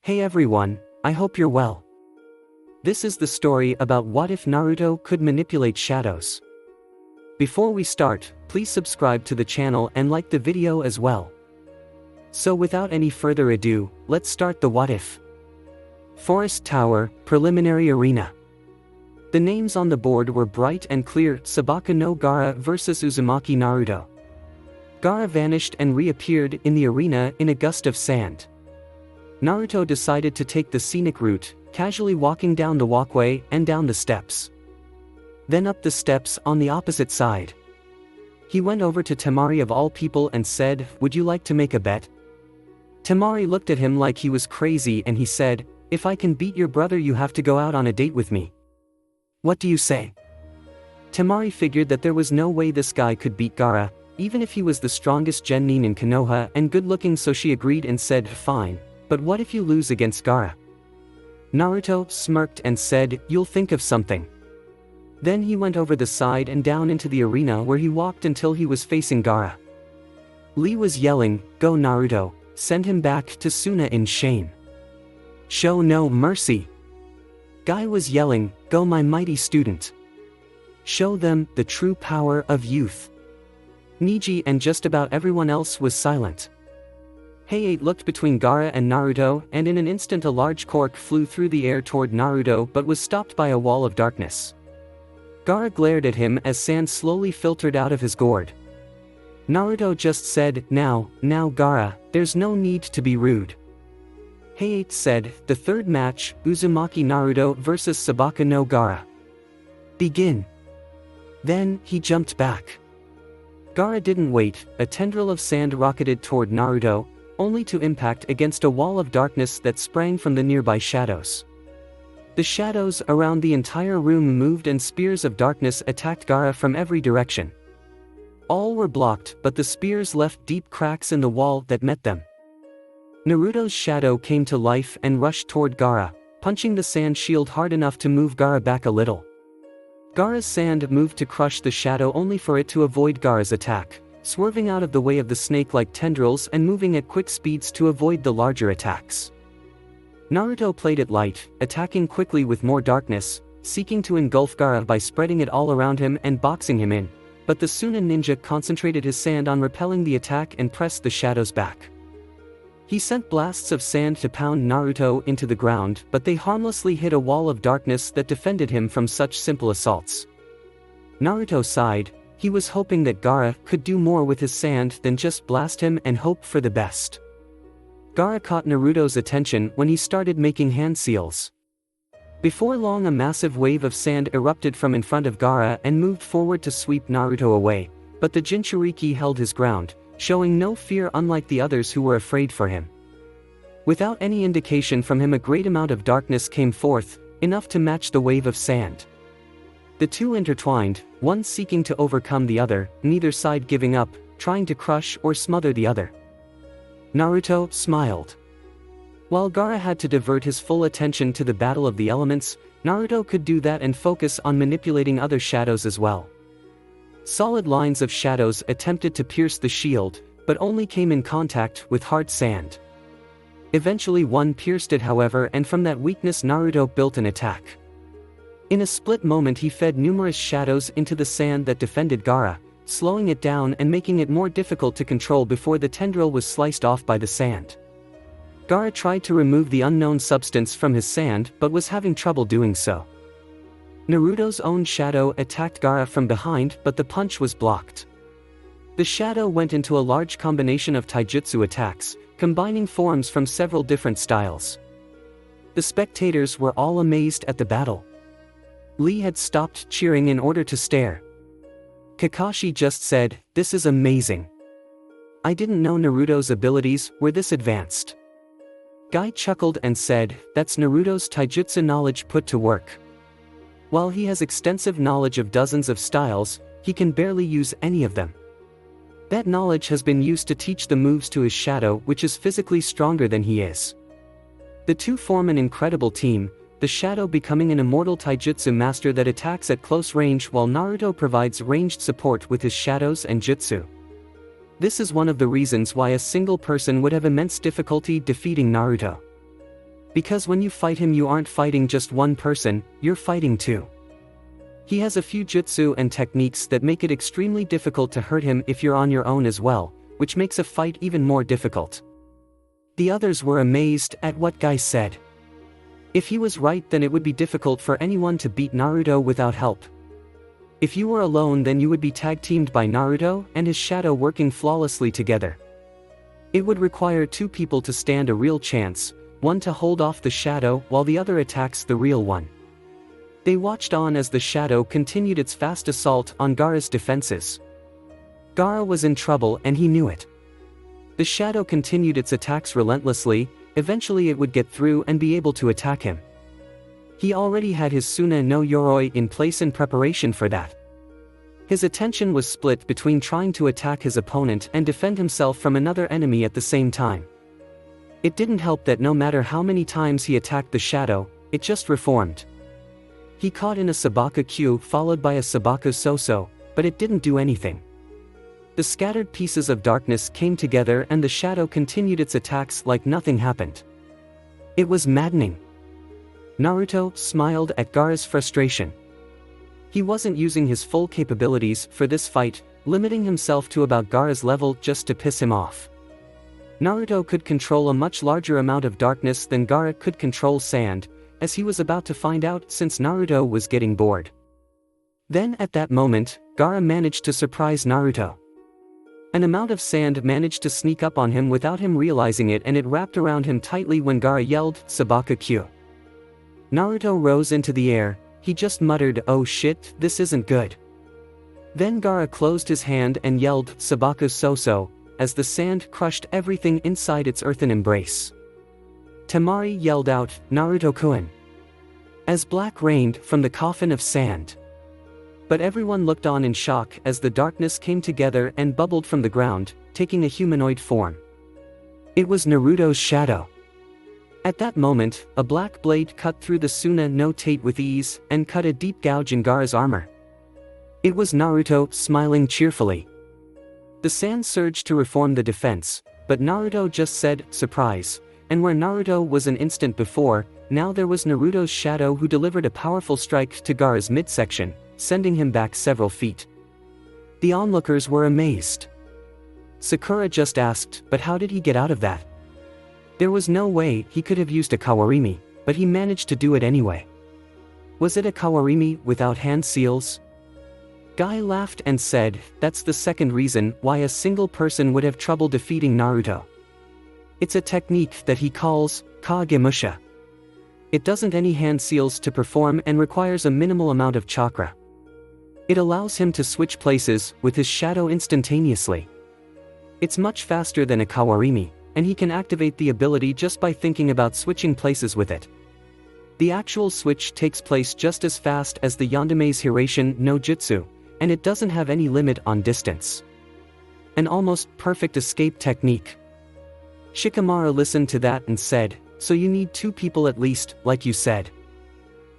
Hey everyone, I hope you're well. This is the story about what if Naruto could manipulate shadows. Before we start, please subscribe to the channel and like the video as well. So without any further ado, let's start the what if. Forest Tower, Preliminary Arena. The names on the board were bright and clear: Sabaka no Gaara vs Uzumaki Naruto. Gaara vanished and reappeared in the arena in a gust of sand. Naruto decided to take the scenic route, casually walking down the walkway and down the steps. Then up the steps on the opposite side. He went over to Temari of all people and said, "Would you like to make a bet?" Temari looked at him like he was crazy and he said, "If I can beat your brother, you have to go out on a date with me. What do you say?" Temari figured that there was no way this guy could beat Gaara, even if he was the strongest genin in Konoha and good-looking, so she agreed and said, "Fine. But what if you lose against Gaara?" Naruto smirked and said, "You'll think of something." Then he went over the side and down into the arena, where he walked until he was facing Gaara. Lee was yelling, "Go Naruto, send him back to Suna in shame. Show no mercy." Guy was yelling, "Go my mighty student. Show them the true power of youth." Niji and just about everyone else was silent. Hayate looked between Gaara and Naruto, and in an instant a large cork flew through the air toward Naruto but was stopped by a wall of darkness. Gaara glared at him as sand slowly filtered out of his gourd. Naruto just said, Now, Gaara, there's no need to be rude." Hayate said, "The third match, Uzumaki Naruto vs Sabaka no Gaara. Begin." Then, he jumped back. Gaara didn't wait. A tendril of sand rocketed toward Naruto, only to impact against a wall of darkness that sprang from the nearby shadows. The shadows around the entire room moved and spears of darkness attacked Gaara from every direction. All were blocked, but the spears left deep cracks in the wall that met them. Naruto's shadow came to life and rushed toward Gaara, punching the sand shield hard enough to move Gaara back a little. Gaara's sand moved to crush the shadow, only for it to avoid Gaara's attack, swerving out of the way of the snake-like tendrils and moving at quick speeds to avoid the larger attacks. Naruto played it light, attacking quickly with more darkness, seeking to engulf Gaara by spreading it all around him and boxing him in, but the Suna ninja concentrated his sand on repelling the attack and pressed the shadows back. He sent blasts of sand to pound Naruto into the ground, but they harmlessly hit a wall of darkness that defended him from such simple assaults. Naruto sighed. He was hoping that Gaara could do more with his sand than just blast him and hope for the best. Gaara caught Naruto's attention when he started making hand seals. Before long, a massive wave of sand erupted from in front of Gaara and moved forward to sweep Naruto away, but the Jinchuriki held his ground, showing no fear unlike the others who were afraid for him. Without any indication from him, a great amount of darkness came forth, enough to match the wave of sand. The two intertwined, one seeking to overcome the other, neither side giving up, trying to crush or smother the other. Naruto smiled. While Gaara had to divert his full attention to the battle of the elements, Naruto could do that and focus on manipulating other shadows as well. Solid lines of shadows attempted to pierce the shield, but only came in contact with hard sand. Eventually one pierced it, however, and from that weakness Naruto built an attack. In a split moment he fed numerous shadows into the sand that defended Gaara, slowing it down and making it more difficult to control before the tendril was sliced off by the sand. Gaara tried to remove the unknown substance from his sand but was having trouble doing so. Naruto's own shadow attacked Gaara from behind, but the punch was blocked. The shadow went into a large combination of taijutsu attacks, combining forms from several different styles. The spectators were all amazed at the battle. Lee had stopped cheering in order to stare. Kakashi just said, "This is amazing. I didn't know Naruto's abilities were this advanced." Guy chuckled and said, "That's Naruto's taijutsu knowledge put to work. While he has extensive knowledge of dozens of styles, he can barely use any of them. That knowledge has been used to teach the moves to his shadow, which is physically stronger than he is." The two form an incredible team, the shadow becoming an immortal taijutsu master that attacks at close range while Naruto provides ranged support with his shadows and jutsu. This is one of the reasons why a single person would have immense difficulty defeating Naruto. Because when you fight him you aren't fighting just one person, you're fighting two. He has a few jutsu and techniques that make it extremely difficult to hurt him if you're on your own as well, which makes a fight even more difficult. The others were amazed at what Guy said. If he was right, then it would be difficult for anyone to beat Naruto without help. If you were alone, then you would be tag-teamed by Naruto and his shadow working flawlessly together. It would require two people to stand a real chance, one to hold off the shadow while the other attacks the real one. They watched on as the shadow continued its fast assault on Gaara's defenses. Gaara was in trouble and he knew it. The shadow continued its attacks relentlessly. Eventually it would get through and be able to attack him. He already had his Suna no Yoroi in place in preparation for that. His attention was split between trying to attack his opponent and defend himself from another enemy at the same time. It didn't help that no matter how many times he attacked the shadow, it just reformed. He caught in a Sabaka Q followed by a Sabaka Soso, but it didn't do anything. The scattered pieces of darkness came together and the shadow continued its attacks like nothing happened. It was maddening. Naruto smiled at Gaara's frustration. He wasn't using his full capabilities for this fight, limiting himself to about Gaara's level just to piss him off. Naruto could control a much larger amount of darkness than Gaara could control sand, as he was about to find out since Naruto was getting bored. Then at that moment, Gaara managed to surprise Naruto. An amount of sand managed to sneak up on him without him realizing it, and it wrapped around him tightly when Gaara yelled, "Sabaka Q." Naruto rose into the air. He just muttered, "Oh shit, this isn't good." Then Gaara closed his hand and yelled, "Sabaka Soso," as the sand crushed everything inside its earthen embrace. Temari yelled out, "Naruto-kun," as black rained from the coffin of sand. But everyone looked on in shock as the darkness came together and bubbled from the ground, taking a humanoid form. It was Naruto's shadow. At that moment, a black blade cut through the Suna no Tate with ease, and cut a deep gouge in Gaara's armor. It was Naruto, smiling cheerfully. The sand surged to reform the defense, but Naruto just said, "Surprise," and where Naruto was an instant before, now there was Naruto's shadow who delivered a powerful strike to Gaara's midsection, sending him back several feet. The onlookers were amazed. Sakura just asked, "But how did he get out of that?" There was no way he could have used a Kawarimi, but he managed to do it anyway. Was it a Kawarimi without hand seals? Guy laughed and said, "That's the second reason why a single person would have trouble defeating Naruto. It's a technique that he calls Kagemusha. It doesn't any hand seals to perform and requires a minimal amount of chakra. It allows him to switch places with his shadow instantaneously. It's much faster than a Kawarimi, and he can activate the ability just by thinking about switching places with it. The actual switch takes place just as fast as the Yandame's Hiraishin no Jutsu, and it doesn't have any limit on distance. An almost perfect escape technique." Shikamaru listened to that and said, "So you need two people at least, like you said.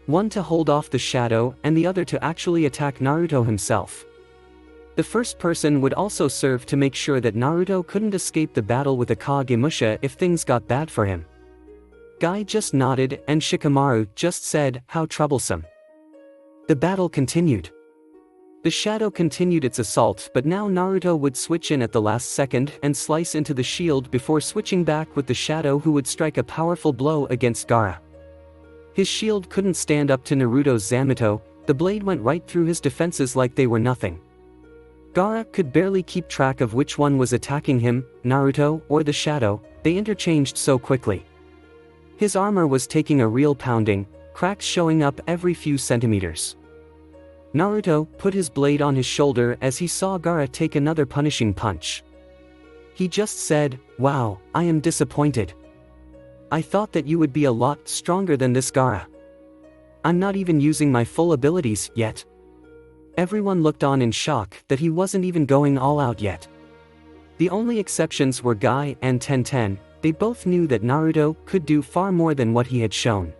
One to hold off the shadow and the other to actually attack Naruto himself. The first person would also serve to make sure that Naruto couldn't escape the battle with a Kagemusha if things got bad for him." Guy just nodded and Shikamaru just said, "How troublesome." The battle continued. The shadow continued its assault, but now Naruto would switch in at the last second and slice into the shield before switching back with the shadow, who would strike a powerful blow against Gaara. His shield couldn't stand up to Naruto's Zamato. The blade went right through his defenses like they were nothing. Gaara could barely keep track of which one was attacking him, Naruto or the shadow. They interchanged so quickly. His armor was taking a real pounding, cracks showing up every few centimeters. Naruto put his blade on his shoulder as he saw Gaara take another punishing punch. He just said, "Wow, I am disappointed. I thought that you would be a lot stronger than this, Gaara. I'm not even using my full abilities yet." Everyone looked on in shock that he wasn't even going all out yet. The only exceptions were Guy and Tenten. They both knew that Naruto could do far more than what he had shown.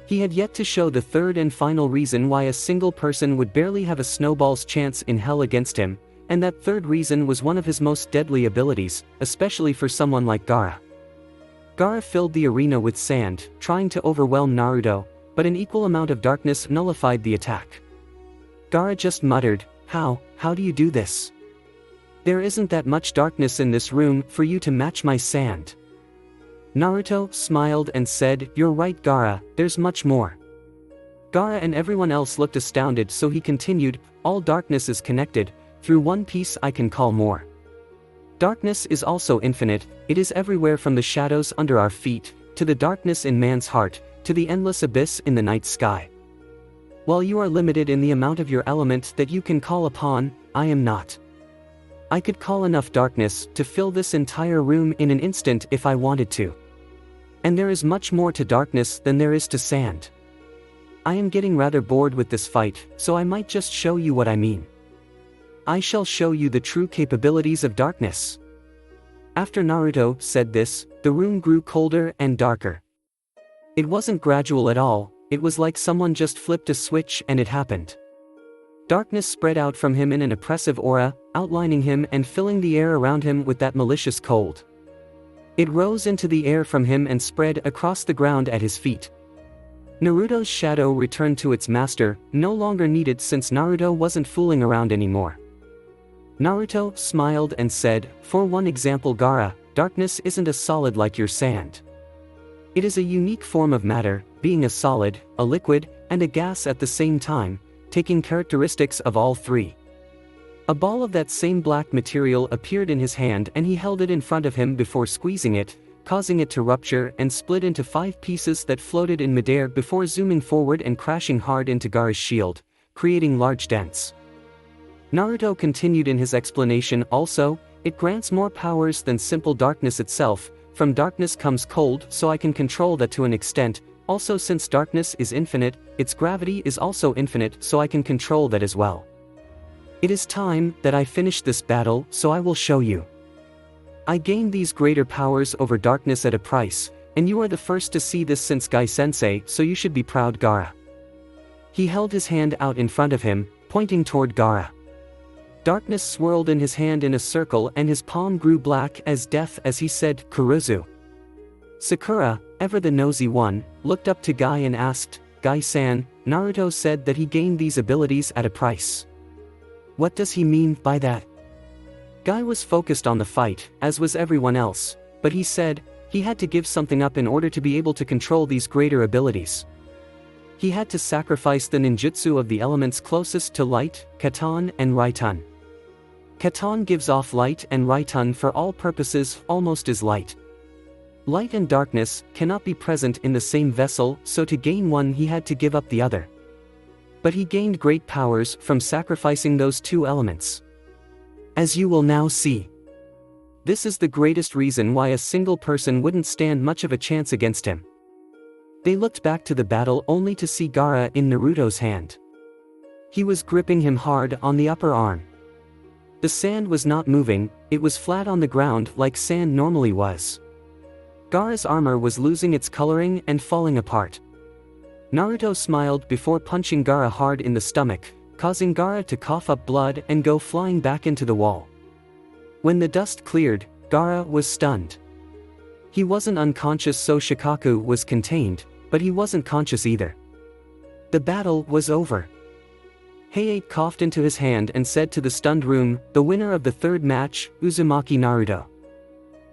He had yet to show the third and final reason why a single person would barely have a snowball's chance in hell against him, and that third reason was one of his most deadly abilities, especially for someone like Gaara. Gaara filled the arena with sand, trying to overwhelm Naruto, but an equal amount of darkness nullified the attack. Gaara just muttered, how do you do this? There isn't that much darkness in this room for you to match my sand. Naruto smiled and said, you're right Gaara, there's much more. Gaara and everyone else looked astounded, so he continued, all darkness is connected, through one piece I can call more. Darkness is also infinite, it is everywhere from the shadows under our feet, to the darkness in man's heart, to the endless abyss in the night sky. While you are limited in the amount of your element that you can call upon, I am not. I could call enough darkness to fill this entire room in an instant if I wanted to. And there is much more to darkness than there is to sand. I am getting rather bored with this fight, so I might just show you what I mean. I shall show you the true capabilities of darkness. After Naruto said this, the room grew colder and darker. It wasn't gradual at all, it was like someone just flipped a switch and it happened. Darkness spread out from him in an oppressive aura, outlining him and filling the air around him with that malicious cold. It rose into the air from him and spread across the ground at his feet. Naruto's shadow returned to its master, no longer needed since Naruto wasn't fooling around anymore. Naruto smiled and said, for one example Gaara, darkness isn't a solid like your sand. It is a unique form of matter, being a solid, a liquid, and a gas at the same time, taking characteristics of all three. A ball of that same black material appeared in his hand and he held it in front of him before squeezing it, causing it to rupture and split into 5 pieces that floated in midair before zooming forward and crashing hard into Gaara's shield, creating large dents. Naruto continued in his explanation also, it grants more powers than simple darkness itself, from darkness comes cold so I can control that to an extent, also since darkness is infinite, its gravity is also infinite so I can control that as well. It is time that I finish this battle, so I will show you. I gained these greater powers over darkness at a price, and you are the first to see this since Gai-sensei, so you should be proud Gaara. He held his hand out in front of him, pointing toward Gaara. Darkness swirled in his hand in a circle and his palm grew black as death as he said, Kuruzu. Sakura, ever the nosy one, looked up to Gai and asked, Gai-san, Naruto said that he gained these abilities at a price. What does he mean by that? Gai was focused on the fight, as was everyone else, but he said, he had to give something up in order to be able to control these greater abilities. He had to sacrifice the ninjutsu of the elements closest to light, Katon and Raitun. Katon gives off light and Raitun for all purposes almost as light. Light and darkness cannot be present in the same vessel, so to gain one he had to give up the other. But he gained great powers from sacrificing those 2 elements. As you will now see. This is the greatest reason why a single person wouldn't stand much of a chance against him. They looked back to the battle only to see Gaara in Naruto's hand. He was gripping him hard on the upper arm. The sand was not moving, it was flat on the ground like sand normally was. Gaara's armor was losing its coloring and falling apart. Naruto smiled before punching Gaara hard in the stomach, causing Gaara to cough up blood and go flying back into the wall. When the dust cleared, Gaara was stunned. He wasn't unconscious, so Shikaku was contained, but he wasn't conscious either. The battle was over. Hayate coughed into his hand and said to the stunned room, the winner of the 3rd match, Uzumaki Naruto.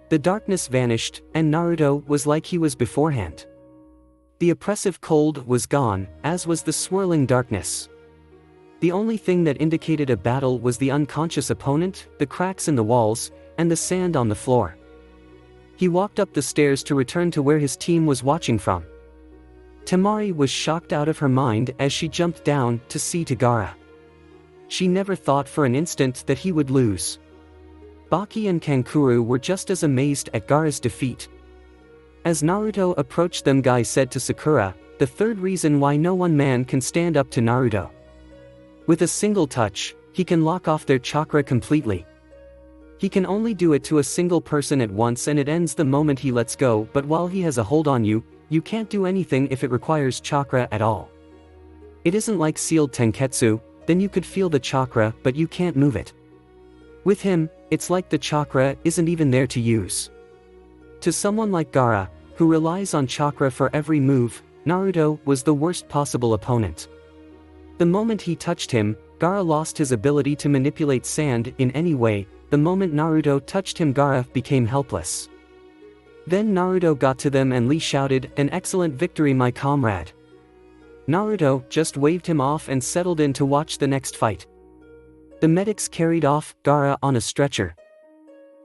The darkness vanished, and Naruto was like he was beforehand. The oppressive cold was gone, as was the swirling darkness. The only thing that indicated a battle was the unconscious opponent, the cracks in the walls, and the sand on the floor. He walked up the stairs to return to where his team was watching from. Temari was shocked out of her mind as she jumped down to see Gaara. She never thought for an instant that he would lose. Baki and Kankuro were just as amazed at Gaara's defeat. As Naruto approached them, Gai said to Sakura, the 3rd reason why no one man can stand up to Naruto. With a single touch, he can lock off their chakra completely. He can only do it to a single person at once and it ends the moment he lets go, but while he has a hold on you, you can't do anything if it requires chakra at all. It isn't like sealed tenketsu, then you could feel the chakra but you can't move it. With him, it's like the chakra isn't even there to use. To someone like Gaara, who relies on chakra for every move, Naruto was the worst possible opponent. The moment he touched him, Gaara lost his ability to manipulate sand in any way. The moment Naruto touched him, Gaara became helpless. Then Naruto got to them and Lee shouted, "An excellent victory, my comrade." Naruto just waved him off and settled in to watch the next fight. The medics carried off Gaara on a stretcher.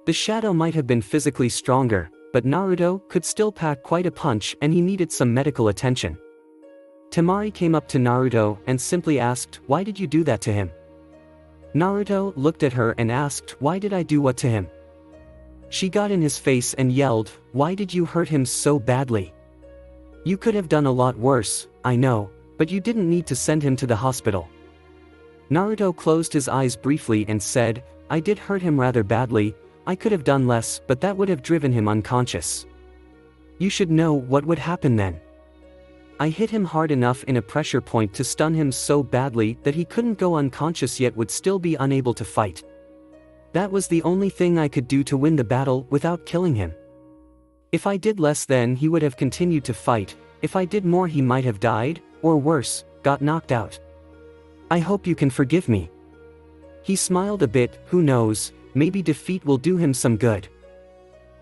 The shadow might have been physically stronger, but Naruto could still pack quite a punch and he needed some medical attention. Temari came up to Naruto and simply asked, "Why did you do that to him?" Naruto looked at her and asked, "Why did I do what to him?" She got in his face and yelled, "Why did you hurt him so badly? You could have done a lot worse, I know, but you didn't need to send him to the hospital." Naruto closed his eyes briefly and said, "I did hurt him rather badly. I could have done less, but that would have driven him unconscious. You should know what would happen then. I hit him hard enough in a pressure point to stun him so badly that he couldn't go unconscious yet would still be unable to fight. That was the only thing I could do to win the battle without killing him. If I did less then he would have continued to fight, if I did more he might have died, or worse, got knocked out. I hope you can forgive me." He smiled a bit, who knows, maybe defeat will do him some good.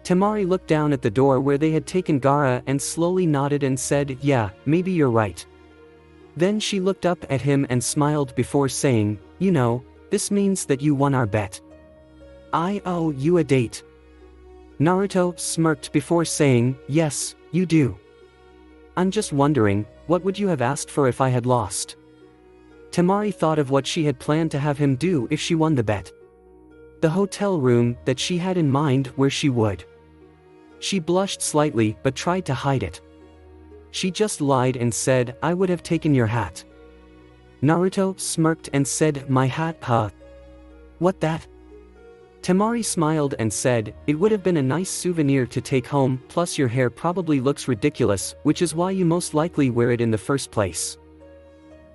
Temari looked down at the door where they had taken Gaara and slowly nodded and said, "Yeah, maybe you're right." Then she looked up at him and smiled before saying, "You know, this means that you won our bet. I owe you a date." Naruto smirked before saying, "Yes, you do. I'm just wondering, what would you have asked for if I had lost?" Temari thought of what she had planned to have him do if she won the bet. The hotel room that she had in mind where she would. She blushed slightly but tried to hide it. She just lied and said, "I would have taken your hat." Naruto smirked and said, "My hat, huh? What that?" Temari smiled and said, "It would have been a nice souvenir to take home, plus your hair probably looks ridiculous, which is why you most likely wear it in the first place."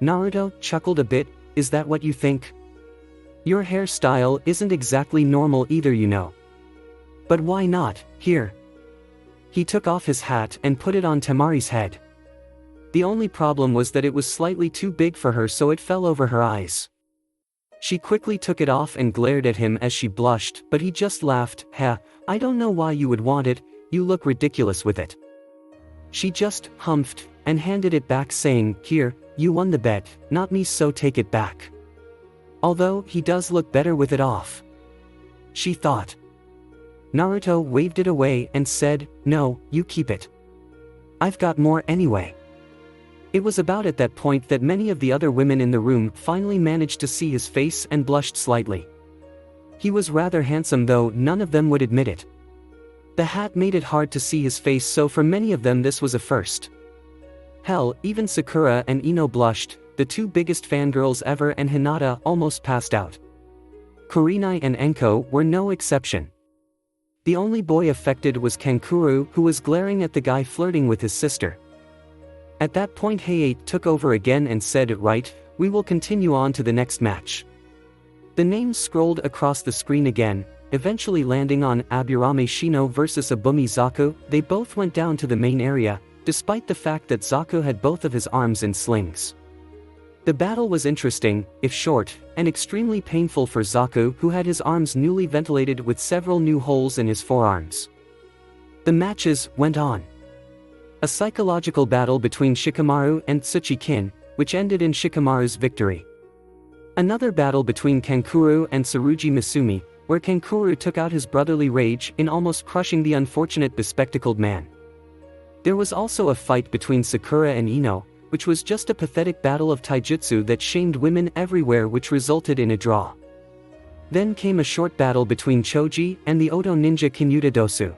Naruto chuckled a bit, "Is that what you think? Your hairstyle isn't exactly normal either, you know. But why not, here." He took off his hat and put it on Temari's head. The only problem was that it was slightly too big for her, so it fell over her eyes. She quickly took it off and glared at him as she blushed, but he just laughed, "Ha, I don't know why you would want it, you look ridiculous with it." She just humphed and handed it back saying, "Here, you won the bet, not me, so take it back. Although, he does look better with it off," she thought. Naruto waved it away and said, "No, you keep it. I've got more anyway." It was about at that point that many of the other women in the room finally managed to see his face and blushed slightly. He was rather handsome, though none of them would admit it. The hat made it hard to see his face, so for many of them this was a first. Hell, even Sakura and Ino blushed, the two biggest fangirls ever, and Hinata almost passed out. Kurenai and Enko were no exception. The only boy affected was Kankuro, who was glaring at the guy flirting with his sister. At that point Hayate took over again and said, "Right, we will continue on to the next match." The names scrolled across the screen again, eventually landing on Aburame Shino vs Abumi Zaku. They both went down to the main area, despite the fact that Zaku had both of his arms in slings. The battle was interesting, if short, and extremely painful for Zaku, who had his arms newly ventilated with several new holes in his forearms. The matches went on. A psychological battle between Shikamaru and Tsuchikin, which ended in Shikamaru's victory. Another battle between Kankuro and Tsurugi Misumi, where Kankuro took out his brotherly rage in almost crushing the unfortunate bespectacled man. There was also a fight between Sakura and Ino, which was just a pathetic battle of taijutsu that shamed women everywhere, which resulted in a draw. Then came a short battle between Choji and the Oto ninja Kinyuta Dosu.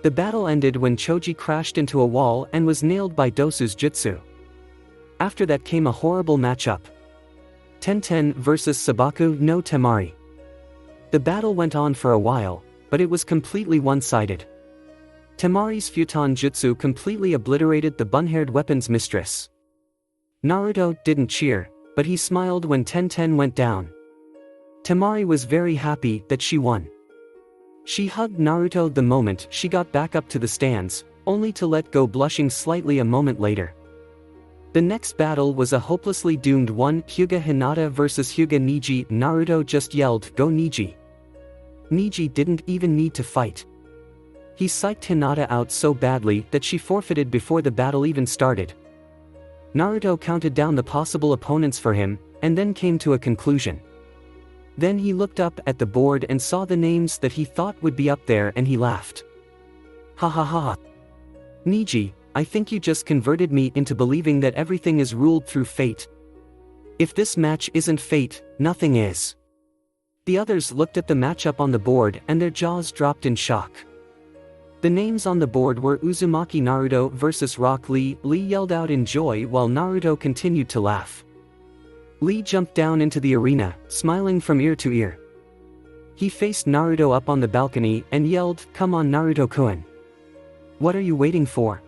The battle ended when Choji crashed into a wall and was nailed by Dosu's jutsu. After that came a horrible matchup. Tenten vs Sabaku no Temari. The battle went on for a while, but it was completely one-sided. Temari's futon jutsu completely obliterated the bun-haired weapons mistress. Naruto didn't cheer, but he smiled when Tenten went down. Temari was very happy that she won. She hugged Naruto the moment she got back up to the stands, only to let go blushing slightly a moment later. The next battle was a hopelessly doomed one, Hyuga Hinata vs Hyuga Neji. Naruto just yelled, "Go Neji!" Neji didn't even need to fight. He psyched Hinata out so badly that she forfeited before the battle even started. Naruto counted down the possible opponents for him, and then came to a conclusion. Then he looked up at the board and saw the names that he thought would be up there, and he laughed. "Ha ha ha ha. Neji, I think you just converted me into believing that everything is ruled through fate. If this match isn't fate, nothing is." The others looked at the matchup on the board and their jaws dropped in shock. The names on the board were Uzumaki Naruto vs Rocklee. Lee yelled out in joy while Naruto continued to laugh. Lee jumped down into the arena, smiling from ear to ear. He faced Naruto up on the balcony and yelled, "Come on Naruto-kun. What are you waiting for?"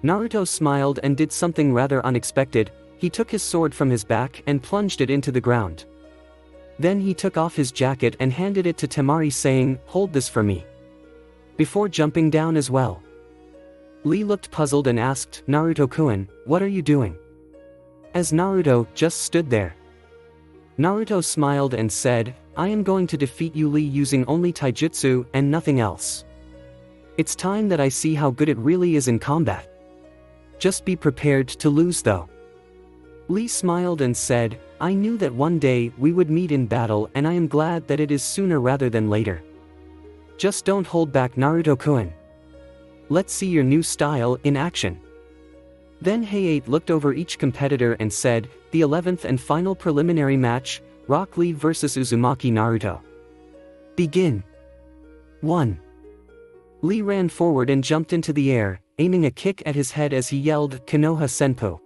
Naruto smiled and did something rather unexpected. He took his sword from his back and plunged it into the ground. Then he took off his jacket and handed it to Temari, saying, "Hold this for me," before jumping down as well. Lee looked puzzled and asked, "Naruto-kun, what are you doing?" As Naruto just stood there. Naruto smiled and said, "I am going to defeat you, Lee, using only taijutsu and nothing else. It's time that I see how good it really is in combat. Just be prepared to lose though." Lee smiled and said, "I knew that one day we would meet in battle, and I am glad that it is sooner rather than later. Just don't hold back, Naruto-kun. Let's see your new style in action." Then Hayate looked over each competitor and said, "The 11th and final preliminary match, Rocklee vs Uzumaki Naruto. Begin." 1. Lee ran forward and jumped into the air, aiming a kick at his head as he yelled, "Konoha Senpu."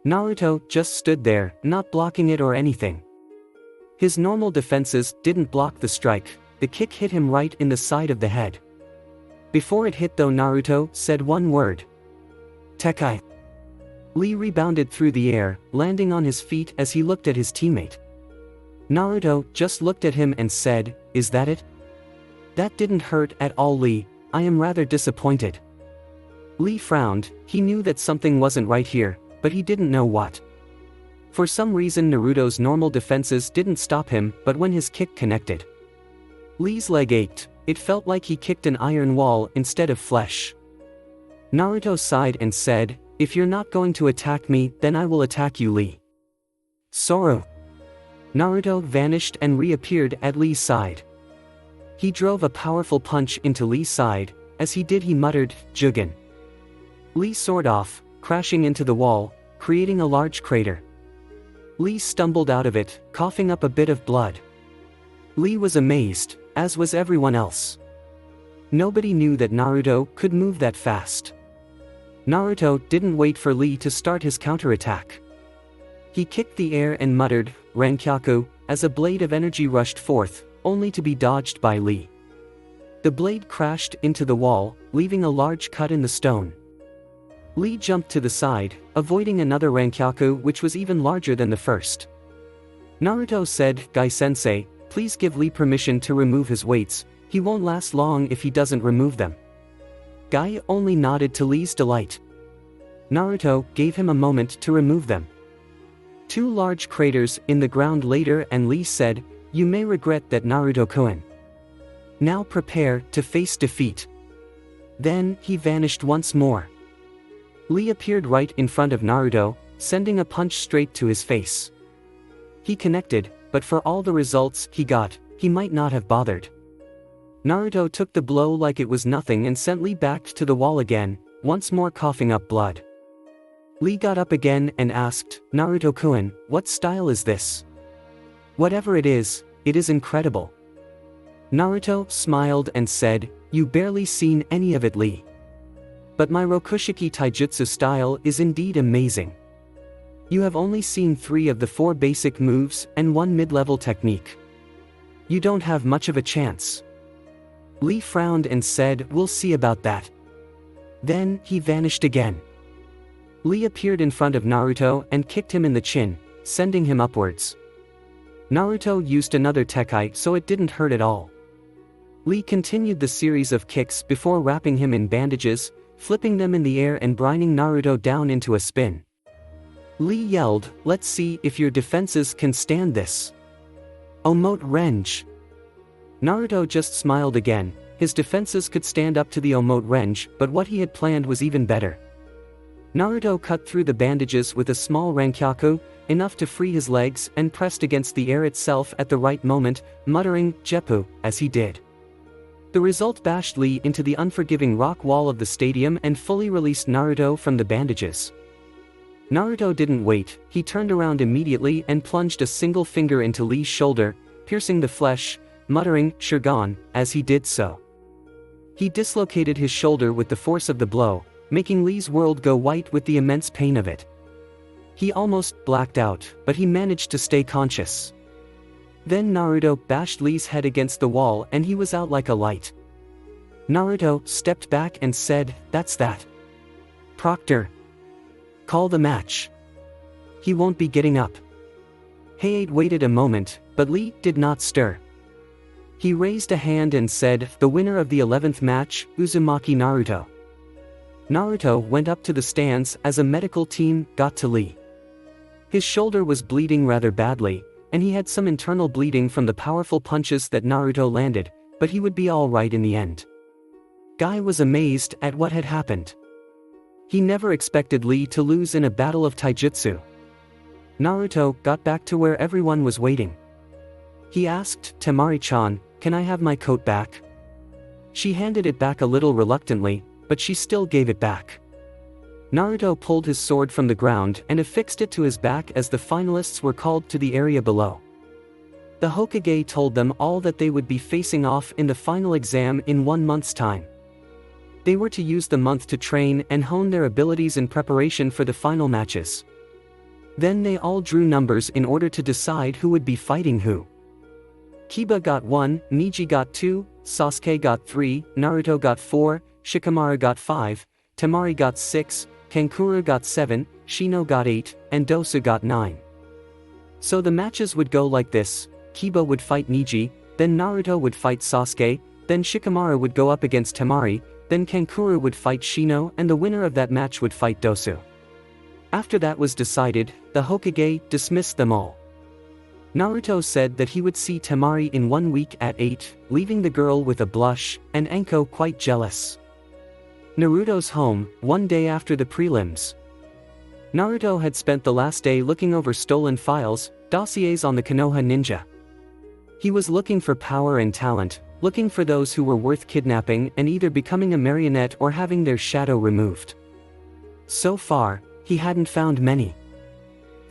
Naruto just stood there, not blocking it or anything. His normal defenses didn't block the strike. The kick hit him right in the side of the head. Before it hit though, Naruto said one word. "Tekai." Lee rebounded through the air, landing on his feet as he looked at his teammate. Naruto just looked at him and said, "Is that it?" "That didn't hurt at all, Lee. I am rather disappointed." Lee frowned. He knew that something wasn't right here, but he didn't know what. For some reason Naruto's normal defenses didn't stop him, but when his kick connected, Lee's leg ached. It felt like he kicked an iron wall instead of flesh. Naruto sighed and said, "If you're not going to attack me, then I will attack you, Lee." Soro. Naruto vanished and reappeared at Lee's side. He drove a powerful punch into Lee's side. As he did, he muttered, "Jugen." Lee soared off, crashing into the wall, creating a large crater. Lee stumbled out of it, coughing up a bit of blood. Lee was amazed, as was everyone else. Nobody knew that Naruto could move that fast. Naruto didn't wait for Lee to start his counterattack. He kicked the air and muttered, "Rankyaku," as a blade of energy rushed forth, only to be dodged by Lee. The blade crashed into the wall, leaving a large cut in the stone. Lee jumped to the side, avoiding another Rankyaku which was even larger than the first. Naruto said, "Gai-sensei, please give Lee permission to remove his weights. He won't last long if he doesn't remove them." Gai only nodded to Lee's delight. Naruto gave him a moment to remove them. 2 large craters in the ground later, and Lee said, "You may regret that, Naruto-kun. Now prepare to face defeat." Then he vanished once more. Lee appeared right in front of Naruto, sending a punch straight to his face. He connected, but for all the results he got, he might not have bothered. Naruto took the blow like it was nothing and sent Lee back to the wall again, once more coughing up blood. Lee got up again and asked, "Naruto-kun, what style is this? Whatever it is incredible." Naruto smiled and said, "You barely seen any of it, Lee. But my Rokushiki Taijutsu style is indeed amazing. You have only seen 3 of the 4 basic moves and 1 mid-level technique. You don't have much of a chance." Lee frowned and said, "We'll see about that." Then he vanished again. Lee appeared in front of Naruto and kicked him in the chin, sending him upwards. Naruto used another Tekai, so it didn't hurt at all. Lee continued the series of kicks before wrapping him in bandages, flipping them in the air and brining Naruto down into a spin. Lee yelled, "Let's see if your defenses can stand this. Omote Renge." Naruto just smiled again. His defenses could stand up to the Omote Renge, but what he had planned was even better. Naruto cut through the bandages with a small Rankyaku, enough to free his legs, and pressed against the air itself at the right moment, muttering, "Jeppu," as he did. The result bashed Lee into the unforgiving rock wall of the stadium and fully released Naruto from the bandages. Naruto didn't wait, he turned around immediately and plunged a single finger into Lee's shoulder, piercing the flesh, muttering, "Shurgan," as he did so. He dislocated his shoulder with the force of the blow, making Lee's world go white with the immense pain of it. He almost blacked out, but he managed to stay conscious. Then Naruto bashed Lee's head against the wall and he was out like a light. Naruto stepped back and said, "That's that. Proctor. Call the match. He won't be getting up." Hayate waited a moment, but Lee did not stir. He raised a hand and said, "The winner of the 11th match, Uzumaki Naruto." Naruto went up to the stands as a medical team got to Lee. His shoulder was bleeding rather badly, and he had some internal bleeding from the powerful punches that Naruto landed, but he would be all right in the end. Guy was amazed at what had happened. He never expected Lee to lose in a battle of taijutsu. Naruto got back to where everyone was waiting. He asked, "Temari-chan, can I have my coat back?" She handed it back a little reluctantly, but she still gave it back. Naruto pulled his sword from the ground and affixed it to his back as the finalists were called to the area below. The Hokage told them all that they would be facing off in the final exam in 1 month's time. They were to use the month to train and hone their abilities in preparation for the final matches. Then they all drew numbers in order to decide who would be fighting who. Kiba got 1, Neji got 2, Sasuke got 3, Naruto got 4, Shikamaru got 5, Temari got 6, Kankuro got 7, Shino got 8, and Dosu got 9. So the matches would go like this: Kiba would fight Neji, then Naruto would fight Sasuke, then Shikamaru would go up against Temari, then Kankuro would fight Shino and the winner of that match would fight Dosu. After that was decided, the Hokage dismissed them all. Naruto said that he would see Temari in 1 week at 8, leaving the girl with a blush, and Anko quite jealous. Naruto's home, 1 day after the prelims. Naruto had spent the last day looking over stolen files, dossiers on the Konoha ninja. He was looking for power and talent, looking for those who were worth kidnapping and either becoming a marionette or having their shadow removed. So far, he hadn't found many.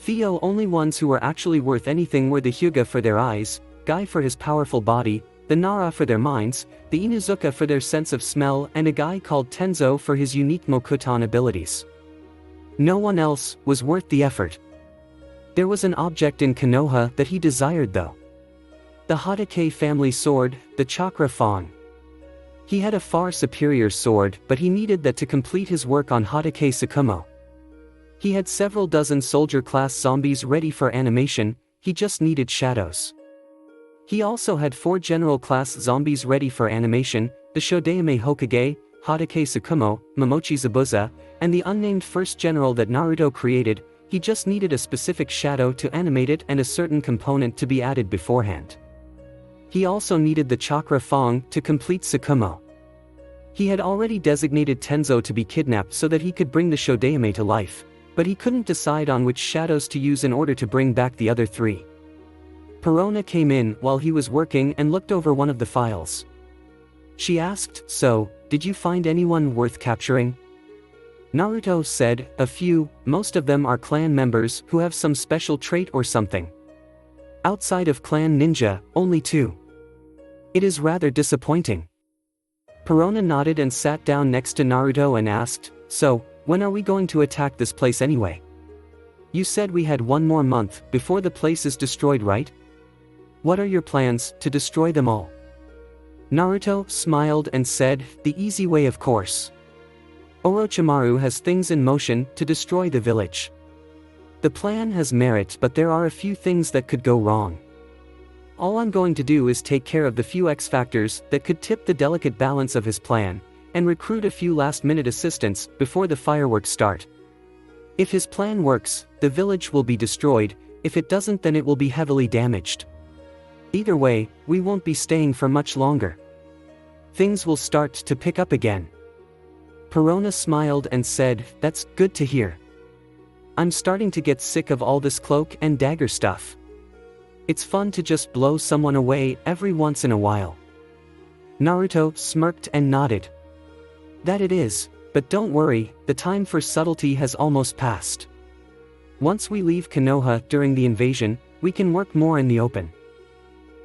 The only ones who were actually worth anything were the Hyuga for their eyes, Guy for his powerful body, the Nara for their minds, the Inuzuka for their sense of smell, and a guy called Tenzo for his unique Mokutan abilities. No one else was worth the effort. There was an object in Konoha that he desired though. The Hatake family sword, the Chakra Fang. He had a far superior sword, but he needed that to complete his work on Hatake Tsukumo. He had several dozen soldier-class zombies ready for animation, he just needed shadows. He also had 4 general-class zombies ready for animation, the Shodaime Hokage, Hatake Tsukumo, Momochi Zabuza, and the unnamed first general that Naruto created. He just needed a specific shadow to animate it and a certain component to be added beforehand. He also needed the Chakra Fang to complete Tsukumo. He had already designated Tenzo to be kidnapped so that he could bring the Shodaime to life, but he couldn't decide on which shadows to use in order to bring back the other 3. Perona came in while he was working and looked over one of the files. She asked, "So, did you find anyone worth capturing?" Naruto said, "A few, most of them are clan members who have some special trait or something. Outside of clan ninja, only 2. It is rather disappointing." Perona nodded and sat down next to Naruto and asked, "So, when are we going to attack this place anyway? You said we had 1 more month before the place is destroyed, right? What are your plans to destroy them all?" Naruto smiled and said, "The easy way, of course. Orochimaru has things in motion to destroy the village. The plan has merit, but there are a few things that could go wrong. All I'm going to do is take care of the few X factors that could tip the delicate balance of his plan, and recruit a few last-minute assistants before the fireworks start. If his plan works, the village will be destroyed. If it doesn't, then it will be heavily damaged. Either way, we won't be staying for much longer. Things will start to pick up again. Perona smiled and said, "That's good to hear. I'm starting to get sick of all this cloak and dagger stuff. It's fun to just blow someone away every once in a while." Naruto smirked and nodded. "That it is, but don't worry, the time for subtlety has almost passed. Once we leave Konoha during the invasion, we can work more in the open."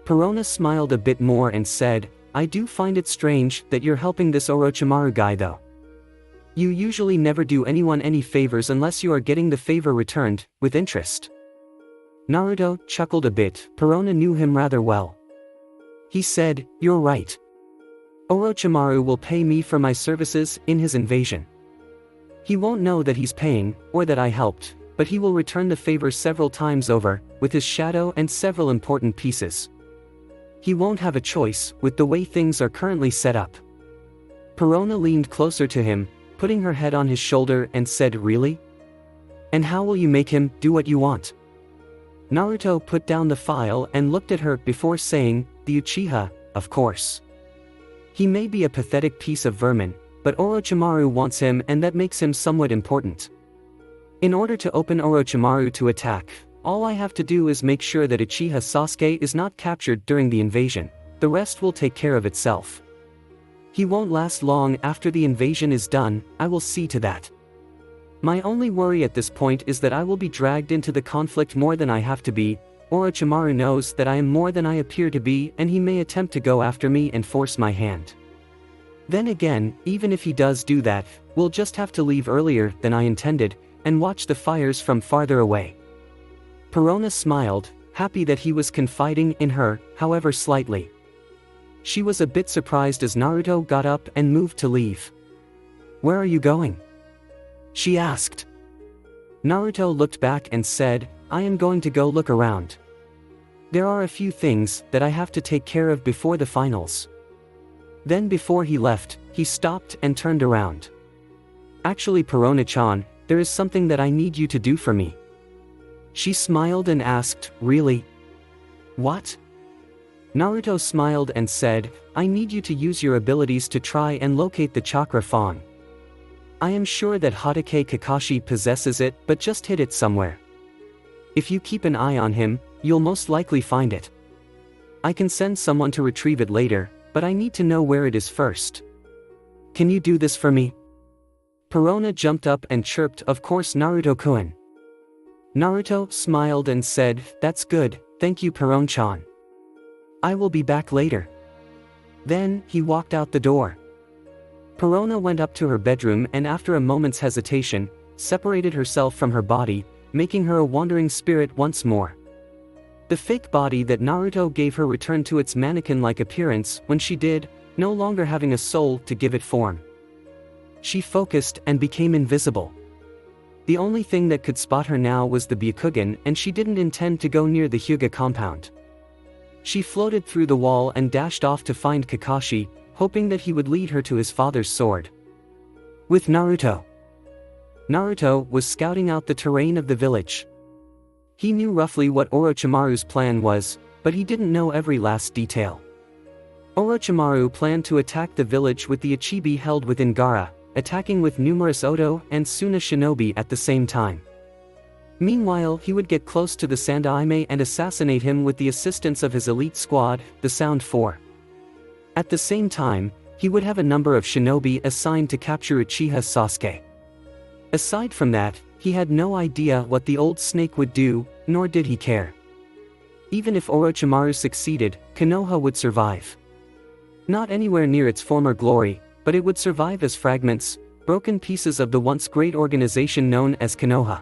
Perona smiled a bit more and said, "I do find it strange that you're helping this Orochimaru guy though. You usually never do anyone any favors unless you are getting the favor returned, with interest." Naruto chuckled a bit. Perona knew him rather well. He said, "You're right. Orochimaru will pay me for my services in his invasion. He won't know that he's paying, or that I helped, but he will return the favor several times over, with his shadow and several important pieces. He won't have a choice, with the way things are currently set up." Perona leaned closer to him, putting her head on his shoulder and said, "Really? And how will you make him do what you want?" Naruto put down the file and looked at her before saying, "The Uchiha, of course. He may be a pathetic piece of vermin, but Orochimaru wants him, and that makes him somewhat important. In order to open Orochimaru to attack, all I have to do is make sure that Uchiha Sasuke is not captured during the invasion. The rest will take care of itself. He won't last long after the invasion is done, I will see to that. My only worry at this point is that I will be dragged into the conflict more than I have to be. Orochimaru knows that I am more than I appear to be, and he may attempt to go after me and force my hand. Then again, even if he does do that, we'll just have to leave earlier than I intended, and watch the fires from farther away." Perona smiled, happy that he was confiding in her, however slightly. She was a bit surprised as Naruto got up and moved to leave. "Where are you going?" she asked. Naruto looked back and said, "I am going to go look around. There are a few things that I have to take care of before the finals." Then before he left, he stopped and turned around. "Actually, Perona-chan, there is something that I need you to do for me." She smiled and asked, "Really? What?" Naruto smiled and said, "I need you to use your abilities to try and locate the chakra fawn. I am sure that Hatake Kakashi possesses it, but just hid it somewhere. If you keep an eye on him, you'll most likely find it. I can send someone to retrieve it later, but I need to know where it is first. Can you do this for me?" Perona jumped up and chirped, "Of course, Naruto-kun." Naruto smiled and said, "That's good, thank you, Perona-chan. I will be back later." Then, he walked out the door. Perona went up to her bedroom and after a moment's hesitation, separated herself from her body, making her a wandering spirit once more. The fake body that Naruto gave her returned to its mannequin-like appearance when she did, no longer having a soul to give it form. She focused and became invisible. The only thing that could spot her now was the Byakugan, and she didn't intend to go near the Hyuga compound. She floated through the wall and dashed off to find Kakashi, hoping that he would lead her to his father's sword. With Naruto. Naruto was scouting out the terrain of the village. He knew roughly what Orochimaru's plan was, but he didn't know every last detail. Orochimaru planned to attack the village with the Ichibi held within Gaara, attacking with numerous Oto and Suna shinobi at the same time. Meanwhile, he would get close to the Sandaime and assassinate him with the assistance of his elite squad, the Sound Four. At the same time, he would have a number of shinobi assigned to capture Uchiha Sasuke. Aside from that, he had no idea what the old snake would do, nor did he care. Even if Orochimaru succeeded, Konoha would survive. Not anywhere near its former glory, but it would survive as fragments, broken pieces of the once great organization known as Konoha.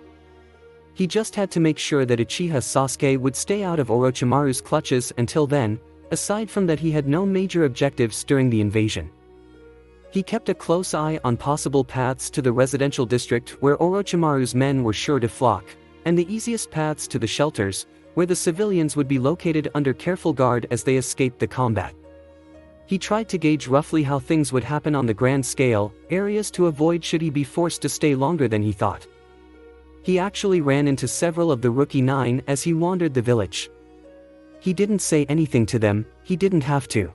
He just had to make sure that Uchiha Sasuke would stay out of Orochimaru's clutches until then. Aside from that, he had no major objectives during the invasion. He kept a close eye on possible paths to the residential district where Orochimaru's men were sure to flock, and the easiest paths to the shelters, where the civilians would be located under careful guard as they escaped the combat. He tried to gauge roughly how things would happen on the grand scale, areas to avoid should he be forced to stay longer than he thought. He actually ran into several of the Rookie 9 as he wandered the village. He didn't say anything to them, he didn't have to.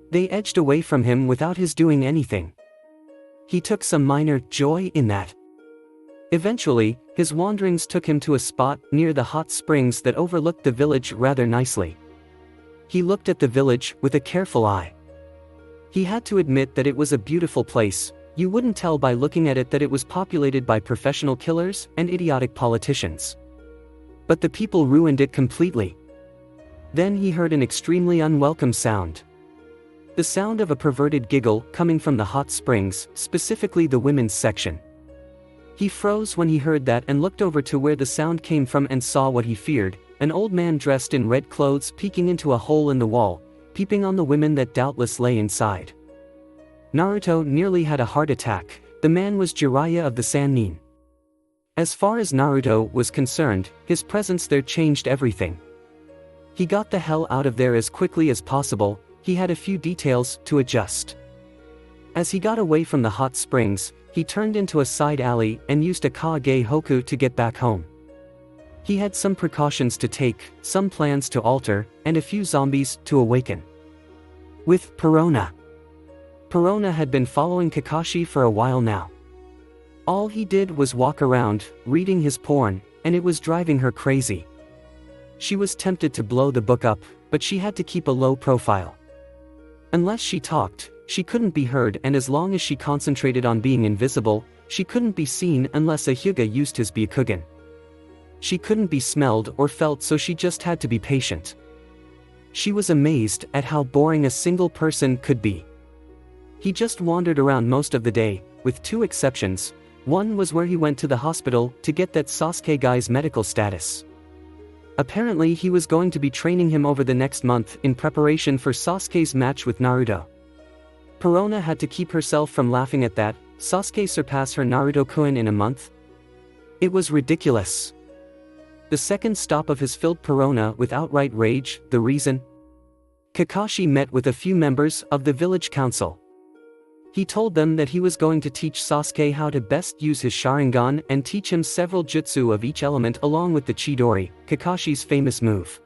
They edged away from him without his doing anything. He took some minor joy in that. Eventually, his wanderings took him to a spot near the hot springs that overlooked the village rather nicely. He looked at the village with a careful eye. He had to admit that it was a beautiful place. You wouldn't tell by looking at it that it was populated by professional killers and idiotic politicians. But the people ruined it completely. Then he heard an extremely unwelcome sound. The sound of a perverted giggle coming from the hot springs, specifically the women's section. He froze when he heard that and looked over to where the sound came from and saw what he feared, an old man dressed in red clothes peeking into a hole in the wall, peeping on the women that doubtless lay inside. Naruto nearly had a heart attack. The man was Jiraiya of the Sannin. As far as Naruto was concerned, his presence there changed everything. He got the hell out of there as quickly as possible. He had a few details to adjust. As he got away from the hot springs, he turned into a side alley and used a Kage Hoku to get back home. He had some precautions to take, some plans to alter, and a few zombies to awaken. With Perona. Perona had been following Kakashi for a while now. All he did was walk around, reading his porn, and it was driving her crazy. She was tempted to blow the book up, but she had to keep a low profile. Unless she talked, she couldn't be heard, and as long as she concentrated on being invisible, she couldn't be seen unless a Hyuga used his Byakugan. She couldn't be smelled or felt, so she just had to be patient. She was amazed at how boring a single person could be. He just wandered around most of the day, with two exceptions. One was where he went to the hospital to get that Sasuke guy's medical status. Apparently he was going to be training him over the next month in preparation for Sasuke's match with Naruto. Perona had to keep herself from laughing at that. Sasuke surpass her Naruto-kun in a month? It was ridiculous. The second stop of his filled Perona with outright rage. The reason? Kakashi met with a few members of the village council. He told them that he was going to teach Sasuke how to best use his Sharingan and teach him several jutsu of each element along with the Chidori, Kakashi's famous move.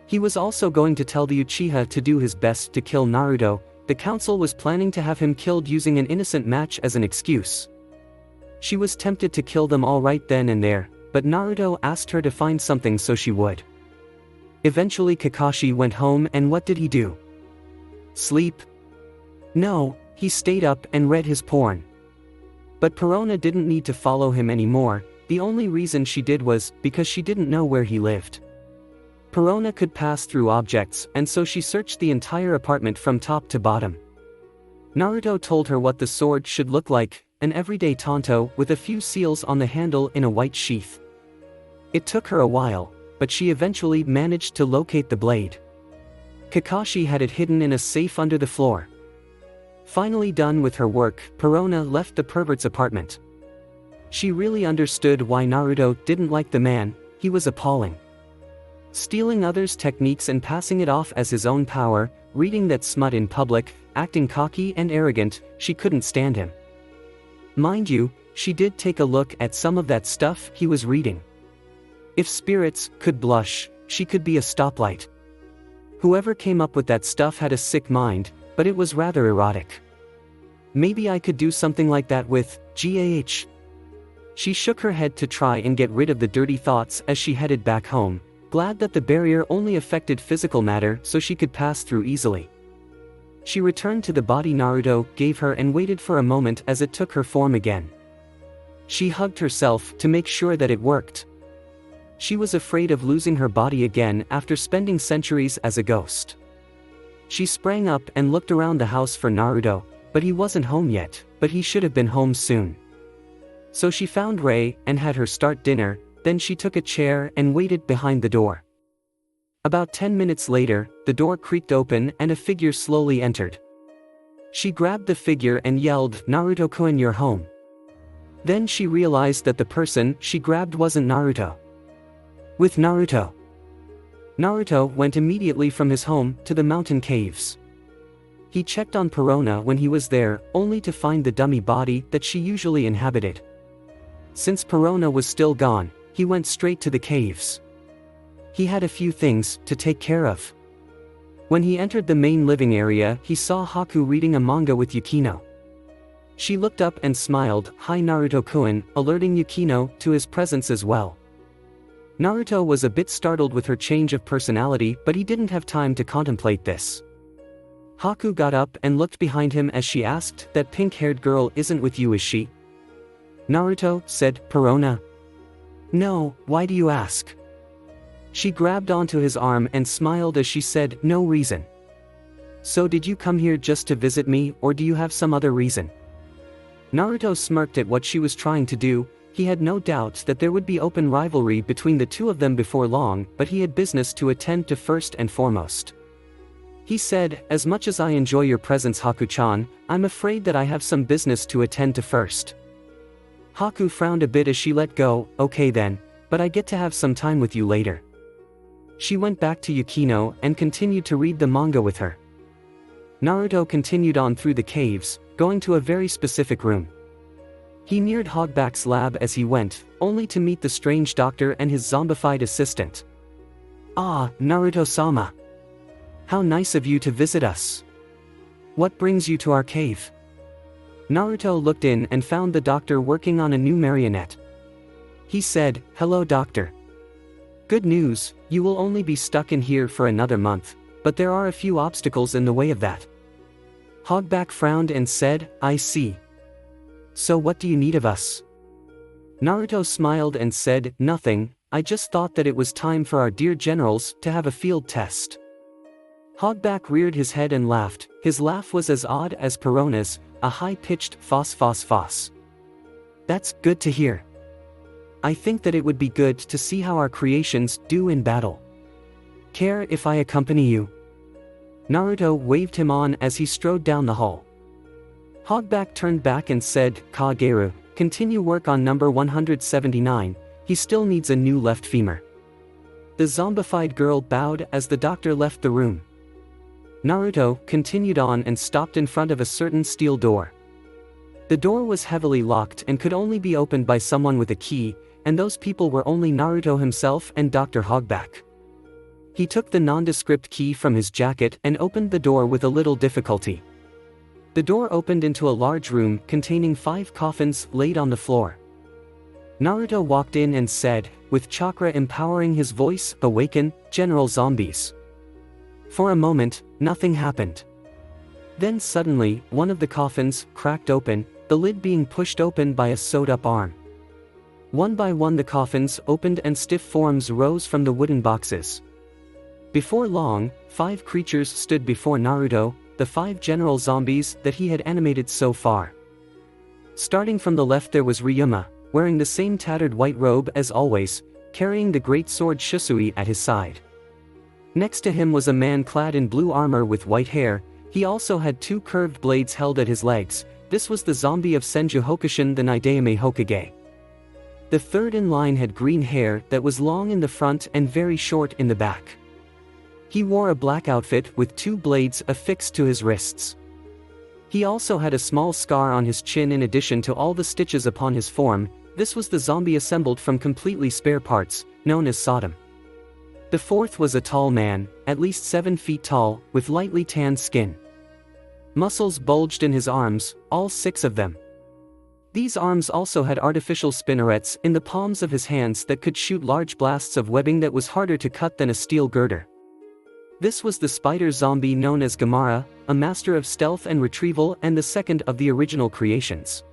He was also going to tell the Uchiha to do his best to kill Naruto. The council was planning to have him killed using an innocent match as an excuse. She was tempted to kill them all right then and there, but Naruto asked her to find something so she would. Eventually Kakashi went home, and what did he do? Sleep? No, he stayed up and read his porn. But Perona didn't need to follow him anymore. The only reason she did was because she didn't know where he lived. Perona could pass through objects, and so she searched the entire apartment from top to bottom. Naruto told her what the sword should look like, an everyday tanto with a few seals on the handle in a white sheath. It took her a while, but she eventually managed to locate the blade. Kakashi had it hidden in a safe under the floor. Finally done with her work, Perona left the pervert's apartment. She really understood why Naruto didn't like the man. He was appalling. Stealing others' techniques and passing it off as his own power, reading that smut in public, acting cocky and arrogant, she couldn't stand him. Mind you, she did take a look at some of that stuff he was reading. If spirits could blush, she could be a stoplight. Whoever came up with that stuff had a sick mind, but it was rather erotic. Maybe I could do something like that with GAH. She shook her head to try and get rid of the dirty thoughts as she headed back home, glad that the barrier only affected physical matter so she could pass through easily. She returned to the body Naruto gave her and waited for a moment as it took her form again. She hugged herself to make sure that it worked. She was afraid of losing her body again after spending centuries as a ghost. She sprang up and looked around the house for Naruto, but he wasn't home yet, but he should have been home soon. So she found Rei and had her start dinner, then she took a chair and waited behind the door. About 10 minutes later, the door creaked open and a figure slowly entered. She grabbed the figure and yelled, "Naruto-kun, you're home." Then she realized that the person she grabbed wasn't Naruto. With Naruto. Naruto went immediately from his home to the mountain caves. He checked on Perona when he was there, only to find the dummy body that she usually inhabited. Since Perona was still gone, he went straight to the caves. He had a few things to take care of. When he entered the main living area, he saw Haku reading a manga with Yukino. She looked up and smiled, "Hi Naruto-kun," alerting Yukino to his presence as well. Naruto was a bit startled with her change of personality, but he didn't have time to contemplate this. Haku got up and looked behind him as she asked, "That pink-haired girl isn't with you, is she?" "Naruto," said Perona. "No, why do you ask?" She grabbed onto his arm and smiled as she said, "No reason." "So did you come here just to visit me, or do you have some other reason?" Naruto smirked at what she was trying to do. He had no doubt that there would be open rivalry between the two of them before long, but he had business to attend to first and foremost. He said, "As much as I enjoy your presence, Haku-chan, I'm afraid that I have some business to attend to first." Haku frowned a bit as she let go, "Okay then, but I get to have some time with you later." She went back to Yukino and continued to read the manga with her. Naruto continued on through the caves, going to a very specific room. He neared Hogback's lab as he went, only to meet the strange doctor and his zombified assistant. "Ah, Naruto-sama. How nice of you to visit us. What brings you to our cave?" Naruto looked in and found the doctor working on a new marionette. He said, "Hello doctor. Good news, you will only be stuck in here for another month, but there are a few obstacles in the way of that." Hogback frowned and said, "I see. So what do you need of us?" Naruto smiled and said, "Nothing, I just thought that it was time for our dear generals to have a field test." Hogback reared his head and laughed. His laugh was as odd as Perona's, a high-pitched "fos fos fos." "That's good to hear. I think that it would be good to see how our creations do in battle. Care if I accompany you?" Naruto waved him on as he strode down the hall. Hogback turned back and said, "Kageru, continue work on number 179, he still needs a new left femur." The zombified girl bowed as the doctor left the room. Naruto continued on and stopped in front of a certain steel door. The door was heavily locked and could only be opened by someone with a key, and those people were only Naruto himself and Dr. Hogback. He took the nondescript key from his jacket and opened the door with a little difficulty. The door opened into a large room containing 5 coffins laid on the floor. Naruto walked in and said, with chakra empowering his voice, "Awaken, General Zombies." For a moment, nothing happened. Then suddenly, one of the coffins cracked open, the lid being pushed open by a sewed-up arm. One by one the coffins opened and stiff forms rose from the wooden boxes. Before long, 5 creatures stood before Naruto, the 5 general zombies that he had animated so far. Starting from the left there was Ryuma, wearing the same tattered white robe as always, carrying the great sword Shusui at his side. Next to him was a man clad in blue armor with white hair. He also had 2 curved blades held at his legs. This was the zombie of Senju Hokushin, the Nidaime Hokage. The third in line had green hair that was long in the front and very short in the back. He wore a black outfit with 2 blades affixed to his wrists. He also had a small scar on his chin in addition to all the stitches upon his form. This was the zombie assembled from completely spare parts, known as Sodom. The fourth was a tall man, at least 7 feet tall, with lightly tanned skin. Muscles bulged in his arms, all 6 of them. These arms also had artificial spinnerets in the palms of his hands that could shoot large blasts of webbing that was harder to cut than a steel girder. This was the spider zombie known as Gamara, a master of stealth and retrieval and the second of the original creations.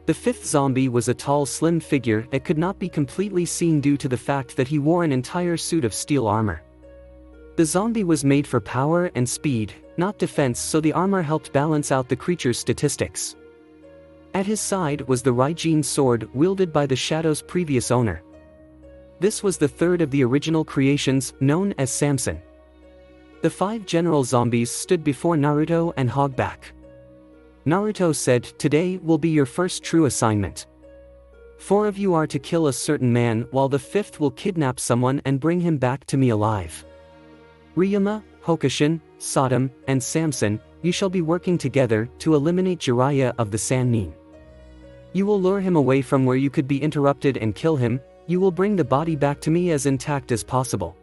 The 5th zombie was a tall slim figure that could not be completely seen due to the fact that he wore an entire suit of steel armor. The zombie was made for power and speed, not defense, so the armor helped balance out the creature's statistics. At his side was the Raijin sword wielded by the Shadow's previous owner. This was the 3rd of the original creations, known as Samson. The 5 general zombies stood before Naruto and Hogback. Naruto said, "Today will be your first true assignment. 4 of you are to kill a certain man while the 5th will kidnap someone and bring him back to me alive. Ryuma, Hokushin, Sodom, and Samson, you shall be working together to eliminate Jiraiya of the Sannin. You will lure him away from where you could be interrupted and kill him. You will bring the body back to me as intact as possible.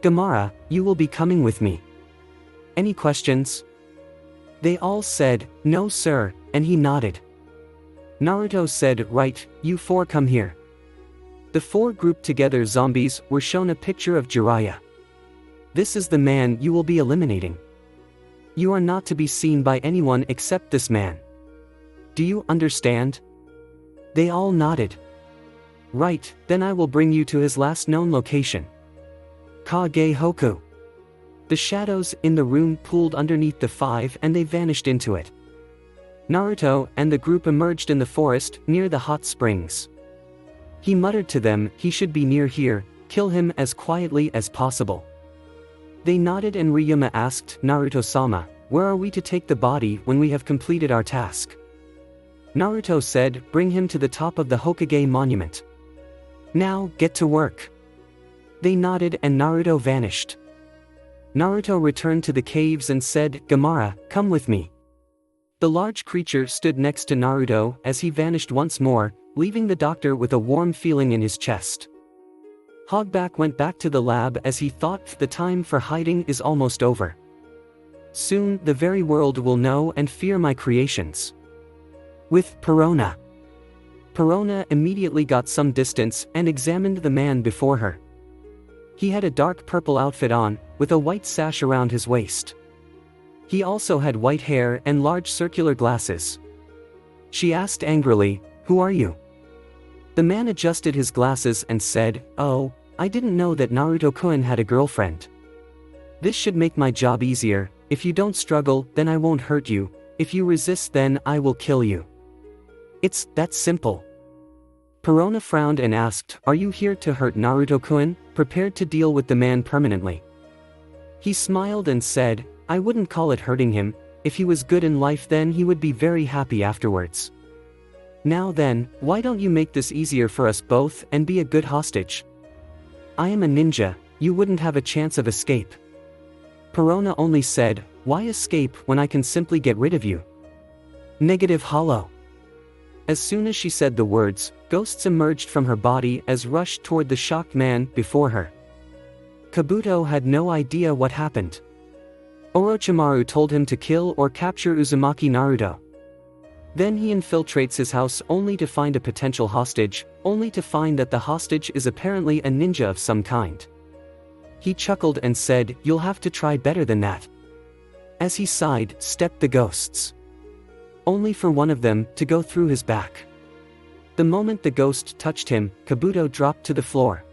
Gaara, you will be coming with me. Any questions? They all said, no sir, and he nodded. Naruto said, right, you 4 come here. The 4 grouped together zombies were shown a picture of Jiraiya. This is the man you will be eliminating. You are not to be seen by anyone except this man. Do you understand? They all nodded. Right, then I will bring you to his last known location. Kage Hoku. The shadows in the room pooled underneath the 5 and they vanished into it. Naruto and the group emerged in the forest near the hot springs. He muttered to them, he should be near here, kill him as quietly as possible. They nodded and Ryuma asked, Naruto-sama, where are we to take the body when we have completed our task? Naruto said, bring him to the top of the Hokage monument. Now, get to work. They nodded and Naruto vanished. Naruto returned to the caves and said, Gaara, come with me. The large creature stood next to Naruto as he vanished once more, leaving the doctor with a warm feeling in his chest. Hogback went back to the lab as he thought the time for hiding is almost over. Soon the very world will know and fear my creations. With Perona. Perona immediately got some distance and examined the man before her. He had a dark purple outfit on, with a white sash around his waist. He also had white hair and large circular glasses. She asked angrily, who are you? The man adjusted his glasses and said, oh, I didn't know that Naruto-kun had a girlfriend. This should make my job easier. If you don't struggle, then I won't hurt you. If you resist, then I will kill you. It's that simple. Perona frowned and asked, are you here to hurt Naruto-kun, prepared to deal with the man permanently? He smiled and said, I wouldn't call it hurting him. If he was good in life, then he would be very happy afterwards. Now then, why don't you make this easier for us both and be a good hostage? I am a ninja, you wouldn't have a chance of escape. Perona only said, why escape when I can simply get rid of you? Negative hollow. As soon as she said the words, ghosts emerged from her body as rushed toward the shocked man before her. Kabuto had no idea what happened. Orochimaru told him to kill or capture Uzumaki Naruto. Then he infiltrates his house only to find a potential hostage, only to find that the hostage is apparently a ninja of some kind. He chuckled and said, you'll have to try better than that. As he sighed, stepped the ghosts. Only for one of them to go through his back. The moment the ghost touched him, Kabuto dropped to the floor.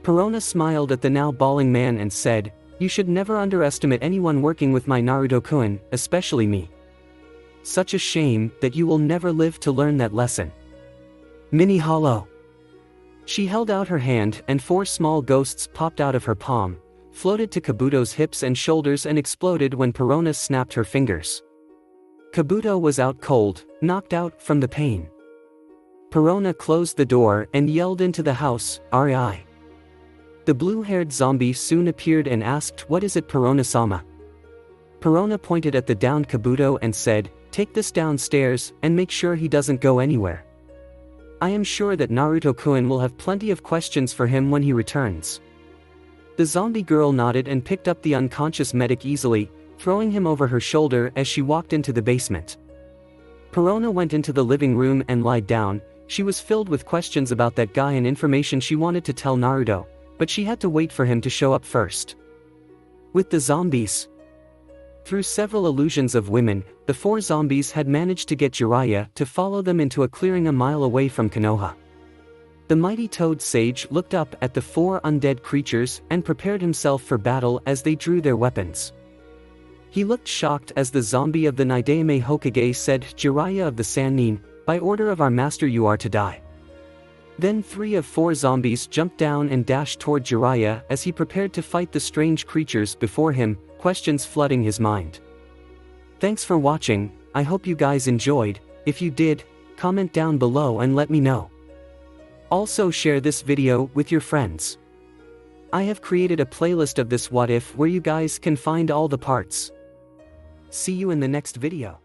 Perona smiled at the now bawling man and said, you should never underestimate anyone working with my Naruto-kun, especially me. Such a shame that you will never live to learn that lesson. Mini Hollow. She held out her hand and 4 small ghosts popped out of her palm, floated to Kabuto's hips and shoulders and exploded when Perona snapped her fingers. Kabuto was out cold, knocked out from the pain. Perona closed the door and yelled into the house, Ari. The blue-haired zombie soon appeared and asked, what is it, Perona-sama? Perona pointed at the downed Kabuto and said, take this downstairs and make sure he doesn't go anywhere. I am sure that Naruto-kun will have plenty of questions for him when he returns. The zombie girl nodded and picked up the unconscious medic easily, throwing him over her shoulder as she walked into the basement. Perona went into the living room and lied down. She was filled with questions about that guy and information she wanted to tell Naruto, but she had to wait for him to show up first. With the zombies. Through several illusions of women, the 4 zombies had managed to get Jiraiya to follow them into a clearing a mile away from Konoha. The mighty Toad Sage looked up at the 4 undead creatures and prepared himself for battle as they drew their weapons. He looked shocked as the zombie of the Nidaime Hokage said, Jiraiya of the Sannin, by order of our master you are to die. Then 3 of 4 zombies jumped down and dashed toward Jiraiya as he prepared to fight the strange creatures before him, questions flooding his mind. Thanks for watching, I hope you guys enjoyed. If you did, Comment down below and let me know. Also share this video with your friends. I have created a playlist of this what if where you guys can find all the parts. See you in the next video.